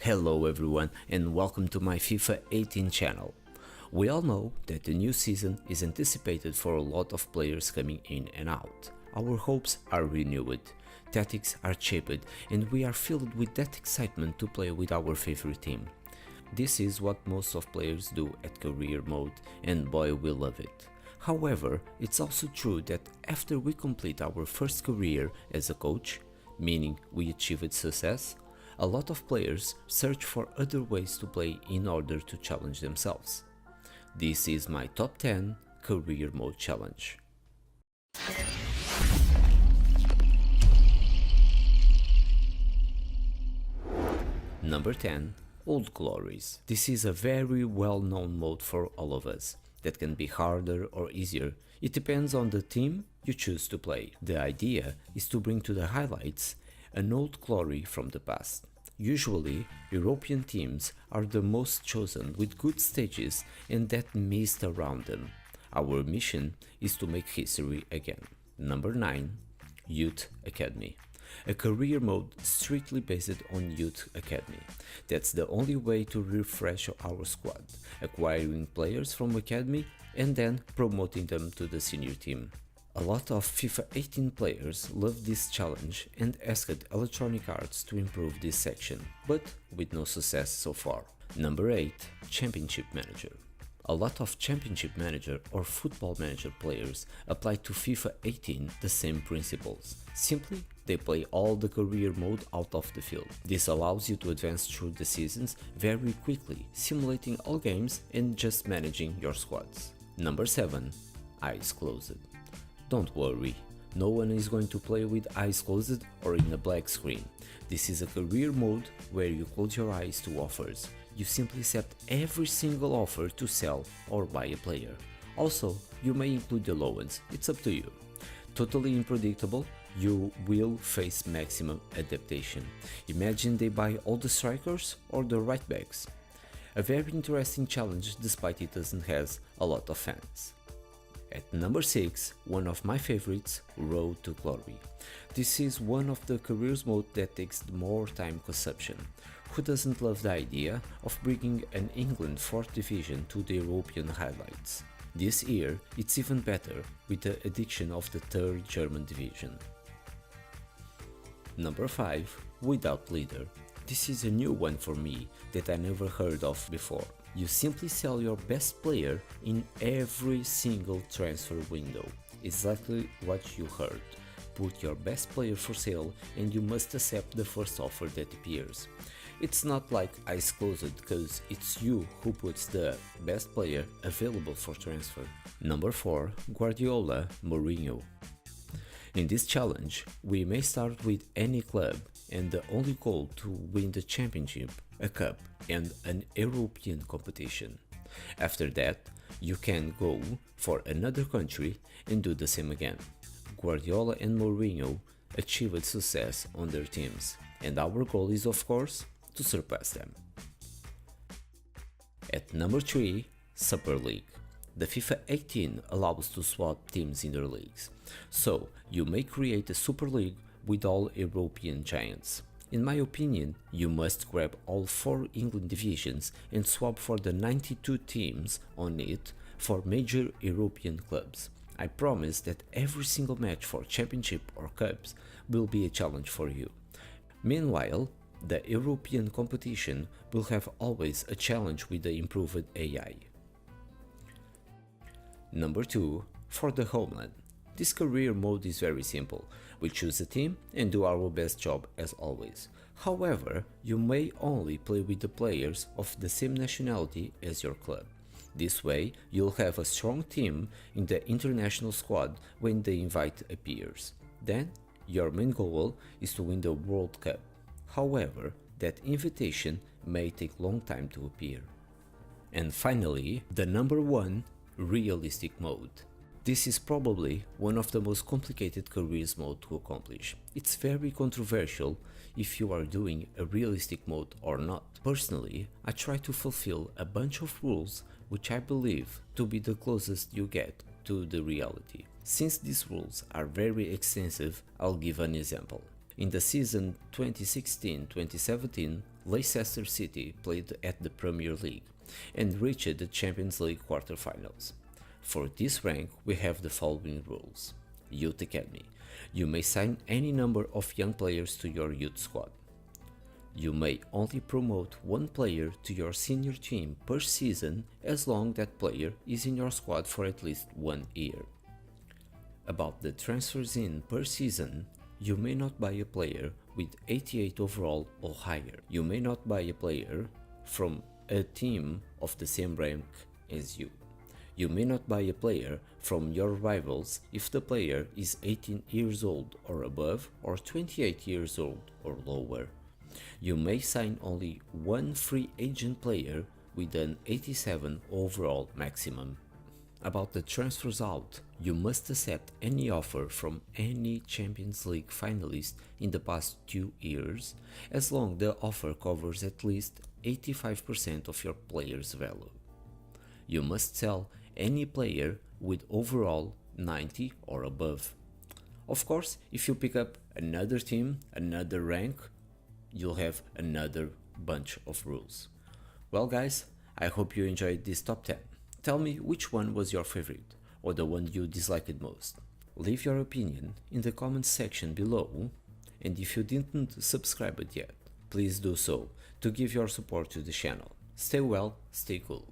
Hello everyone and welcome to my FIFA 18 channel. We all know that the new season is anticipated for a lot of players coming in and out. Our hopes are renewed, tactics are shaped, and we are filled with that excitement to play with our favorite team. This is what most of players do at career mode, and boy we love it. However, it's also true that after we complete our first career as a coach, meaning we achieved success, a lot of players search for other ways to play in order to challenge themselves. This is my top 10 career mode challenge. Number 10. Old Glories. This is a very well-known mode for all of us, that can be harder or easier. It depends on the team you choose to play. The idea is to bring to the highlights an old glory from the past. Usually, European teams are the most chosen with good stages and that mist around them. Our mission is to make history again. Number 9. Youth Academy. A career mode strictly based on Youth Academy. That's the only way to refresh our squad, acquiring players from Academy and then promoting them to the senior team. A lot of FIFA 18 players love this challenge and asked Electronic Arts to improve this section, but with no success so far. Number 8. Championship Manager. A lot of Championship Manager or Football Manager players apply to FIFA 18 the same principles. Simply, they play all the career mode out of the field. This allows you to advance through the seasons very quickly, simulating all games and just managing your squads. Number 7. Eyes Closed. Don't worry, no one is going to play with eyes closed or in a black screen. This is a career mode where you close your eyes to offers. You simply accept every single offer to sell or buy a player. Also, you may include the low ones, it's up to you. Totally unpredictable, you will face maximum adaptation. Imagine they buy all the strikers or the right backs. A very interesting challenge despite it doesn't have a lot of fans. At number 6, one of my favorites, Road to Glory. This is one of the careers mode that takes more time consumption. Who doesn't love the idea of bringing an England 4th division to the European highlights? This year it's even better with the addition of the 3rd German division. Number 5. Without Leader. This is a new one for me that I never heard of before. You simply sell your best player in every single transfer window. Exactly what you heard. Put your best player for sale and you must accept the first offer that appears. It's not like eyes closed because it's you who puts the best player available for transfer. Number 4. Guardiola Mourinho. In this challenge, we may start with any club and the only goal to win the championship, a cup and an European competition. After that, you can go for another country and do the same again. Guardiola and Mourinho achieved success on their teams, and our goal is of course to surpass them. At number 3, Super League. The FIFA 18 allows to swap teams in their leagues, so you may create a Super League with all European giants. In my opinion, you must grab all 4 England divisions and swap for the 92 teams on it for major European clubs. I promise that every single match for Championship or Cups will be a challenge for you. Meanwhile, the European competition will have always a challenge with the improved AI. Number 2. For the Homeland. This career mode is very simple. We choose a team and do our best job as always. However, you may only play with the players of the same nationality as your club. This way, you'll have a strong team in the international squad when the invite appears. Then, your main goal is to win the World Cup. However, that invitation may take long time to appear. And finally, the number 1, Realistic Mode. This is probably one of the most complicated careers mode to accomplish. It's very controversial if you are doing a realistic mode or not. Personally, I try to fulfill a bunch of rules which I believe to be the closest you get to the reality. Since these rules are very extensive, I'll give an example. In the season 2016-2017, Leicester City played at the Premier League and reached the Champions League quarterfinals. For this rank, we have the following rules. Youth Academy. You may sign any number of young players to your youth squad. You may only promote one player to your senior team per season as long as that player is in your squad for at least 1 year. About the transfers in per season, you may not buy a player with 88 overall or higher. You may not buy a player from a team of the same rank as you. You may not buy a player from your rivals if the player is 18 years old or above or 28 years old or lower. You may sign only one free agent player with an 87 overall maximum. About the transfers out, you must accept any offer from any Champions League finalist in the past 2 years, as long as the offer covers at least 85% of your player's value. You must sell any player with overall 90 or above. Of course, if you pick up another team, another rank, you'll have another bunch of rules. Well guys, I hope you enjoyed this top 10. Tell me which one was your favorite or the one you disliked most. Leave your opinion in the comments section below, and if you didn't subscribe yet, please do so to give your support to the channel. Stay well, stay cool.